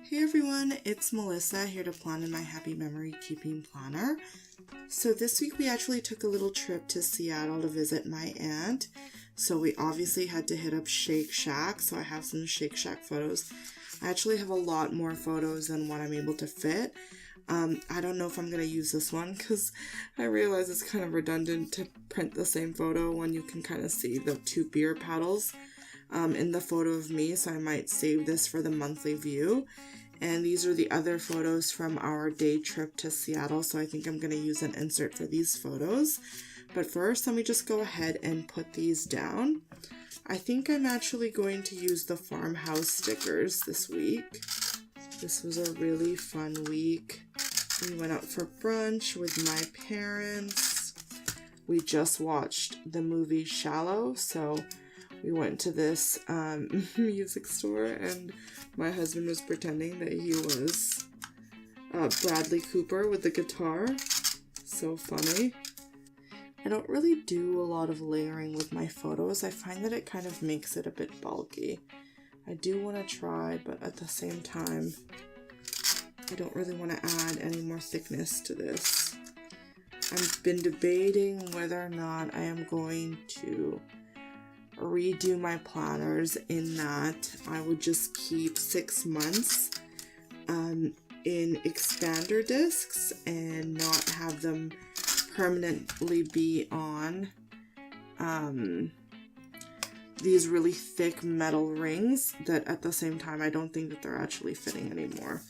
Hey everyone, it's Melissa here to plan in my happy memory keeping planner. So this week we actually took a little trip to Seattle to visit my aunt. So we obviously had to hit up Shake Shack, so I have some Shake Shack photos. I actually have a lot more photos than what I'm able to fit. I don't know if I'm going to use this one because I realize it's kind of redundant to print the same photo when you can kind of see the two beer paddles in the photo of me, so I might save this for the monthly view. And these are the other photos from our day trip to Seattle, so I think I'm going to use an insert for these photos. But first, let me just go ahead and put these down. I think I'm actually going to use the farmhouse stickers this week. This was a really fun week. We went out for brunch with my parents. We just watched the movie Shallow, so we went to this music store and my husband was pretending that he was Bradley Cooper with the guitar. So funny. I don't really do a lot of layering with my photos. I find that it kind of makes it a bit bulky. I do want to try, but at the same time, I don't really want to add any more thickness to this. I've been debating whether or not I am going to redo my planners, in that I would just keep 6 months in expander discs and not have them permanently be on these really thick metal rings that at the same time I don't think that they're actually fitting anymore.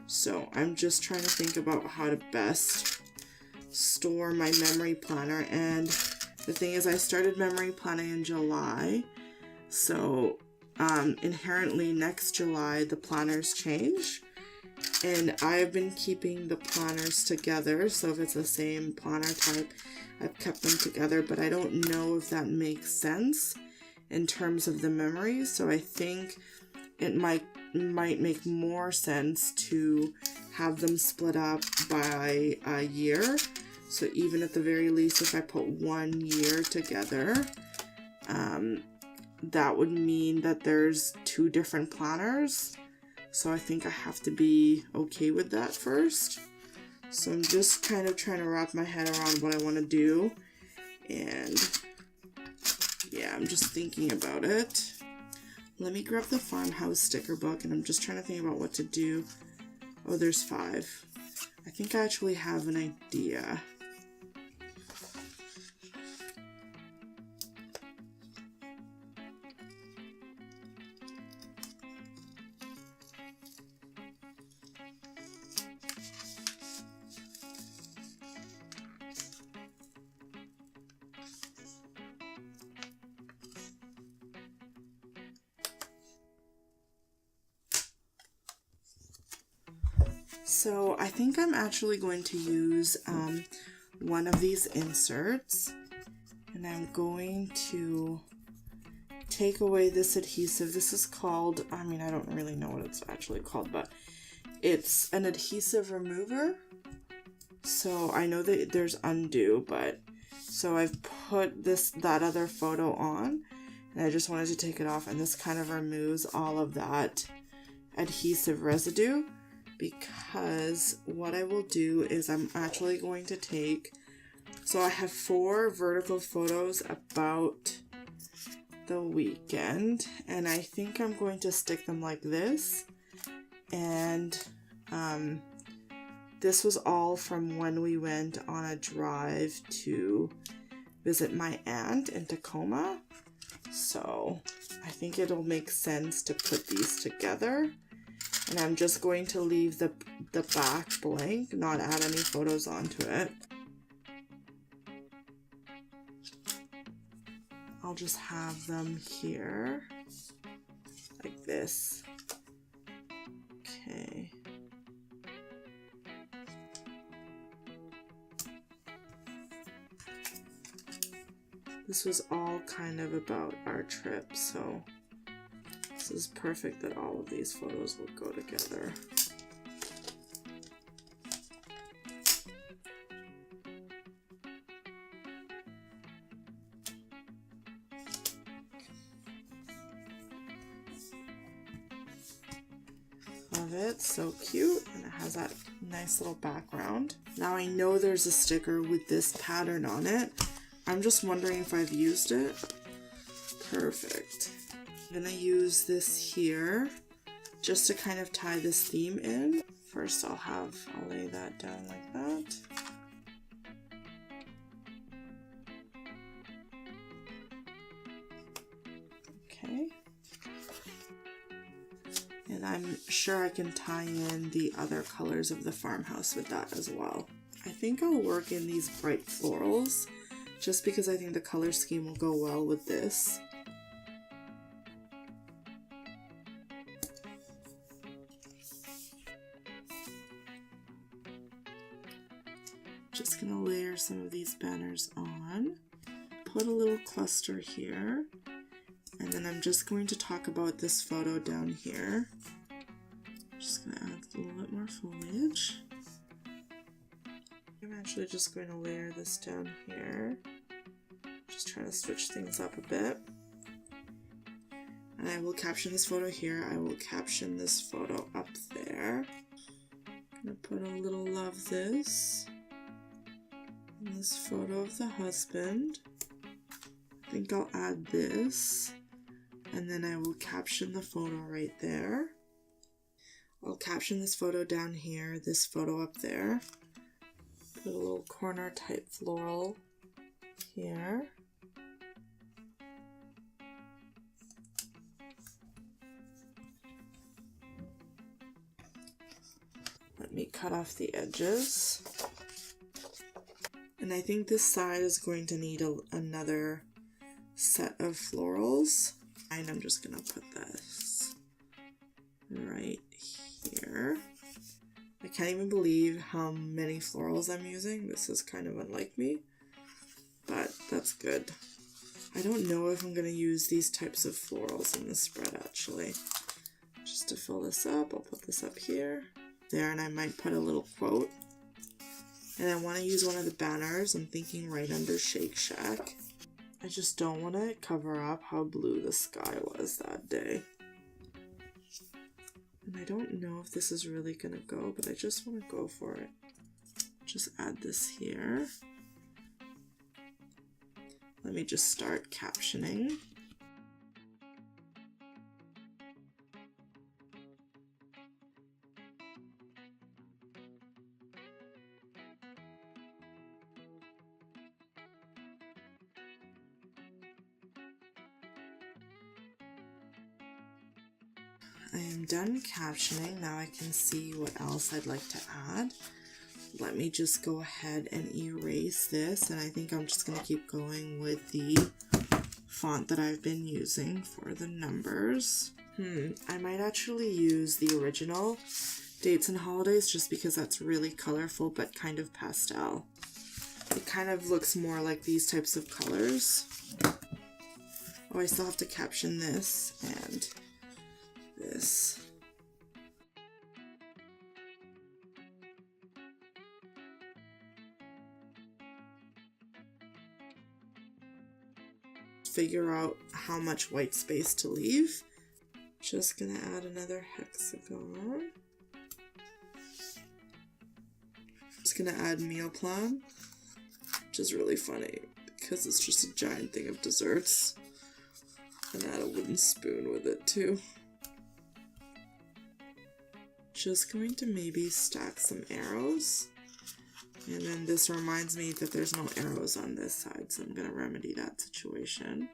So I'm just trying to think about how to best store my memory planner. And the thing is, I started memory planning in July, so inherently next July the planners change, and I've been keeping the planners together, so if it's the same planner type, I've kept them together, but I don't know if that makes sense in terms of the memory, so I think it might make more sense to have them split up by a year. So even at the very least, if I put 1 year together, that would mean that there's 2 different planners. So I think I have to be okay with that first. So I'm just kind of trying to wrap my head around what I want to do. And yeah, I'm just thinking about it. Let me grab the farmhouse sticker book, and I'm just trying to think about what to do. Oh, there's 5. I think I actually have an idea. So I think I'm actually going to use one of these inserts, and I'm going to take away this adhesive. This is called, I don't really know what it's actually called, but it's an adhesive remover. So I know that there's undo, but so I've put that other photo on, and I just wanted to take it off, and this kind of removes all of that adhesive residue. Because what I will do is I'm actually going to take, so I have 4 vertical photos about the weekend, and I think I'm going to stick them like this. And this was all from when we went on a drive to visit my aunt in Tacoma. So I think it'll make sense to put these together. And I'm just going to leave the back blank, not add any photos onto it. I'll just have them here, like this. Okay. This was all kind of about our trip, so this is perfect that all of these photos will go together. love it. So cute. And it has that nice little background. Now I know there's a sticker with this pattern on it. I'm just wondering if I've used it. Perfect. I'm gonna use this here just to kind of tie this theme in. First I'll lay that down like that. Okay. And I'm sure I can tie in the other colors of the farmhouse with that as well. I think I'll work in these bright florals just because I think the color scheme will go well with this. Just gonna layer some of these banners on, put a little cluster here, and then I'm just going to talk about this photo down here. Just gonna add a little bit more foliage. I'm actually just going to layer this down here. Just trying to switch things up a bit. And I will caption this photo here. I will caption this photo up there. I'm gonna put a little love this. And this photo of the husband. I think I'll add this. And then I will caption the photo right there. I'll caption this photo down here, this photo up there. Put a little corner type floral here. Let me cut off the edges. And I think this side is going to need another set of florals. And I'm just gonna put this right here. I can't even believe how many florals I'm using. This is kind of unlike me, but that's good. I don't know if I'm gonna use these types of florals in this spread actually. Just to fill this up, I'll put this up here, there, and I might put a little quote. And I want to use one of the banners. I'm thinking right under Shake Shack. I just don't want to cover up how blue the sky was that day. And I don't know if this is really gonna go, but I just want to go for it. Just add this here. Let me just start captioning. I am done captioning. Now I can see what else I'd like to add. Let me just go ahead and erase this, and I think I'm just going to keep going with the font that I've been using for the numbers. I might actually use the original Dates and Holidays just because that's really colorful but kind of pastel. It kind of looks more like these types of colors. Oh, I still have to caption this and this. Figure out how much white space to leave. Just gonna add another hexagon. Just gonna add meal plan, which is really funny because it's just a giant thing of desserts. And add a wooden spoon with it too. Just going to maybe stack some arrows. And then this reminds me that there's no arrows on this side, so I'm going to remedy that situation.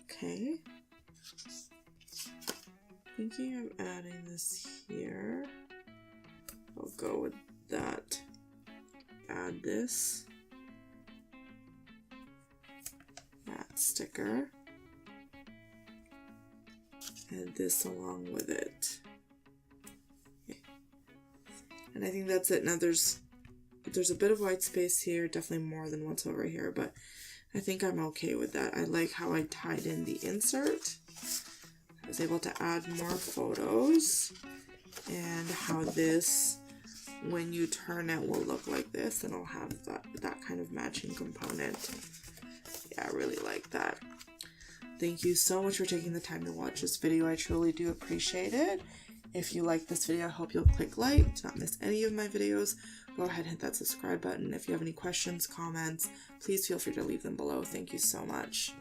Okay. Thinking of adding this here. I'll go with that. Add this. That sticker. And this along with it. Okay. And I think that's it. Now there's a bit of white space here, definitely more than what's over here, but I think I'm okay with that. I like how I tied in the insert. I was able to add more photos and how this when you turn it will look like this, and it'll have that kind of matching component. Yeah, I really like that. Thank you so much for taking the time to watch this video. I truly do appreciate it. If you like this video, I hope you'll click like to not miss any of my videos. Go ahead and hit that subscribe button. If you have any questions, comments, please feel free to leave them below. Thank you so much.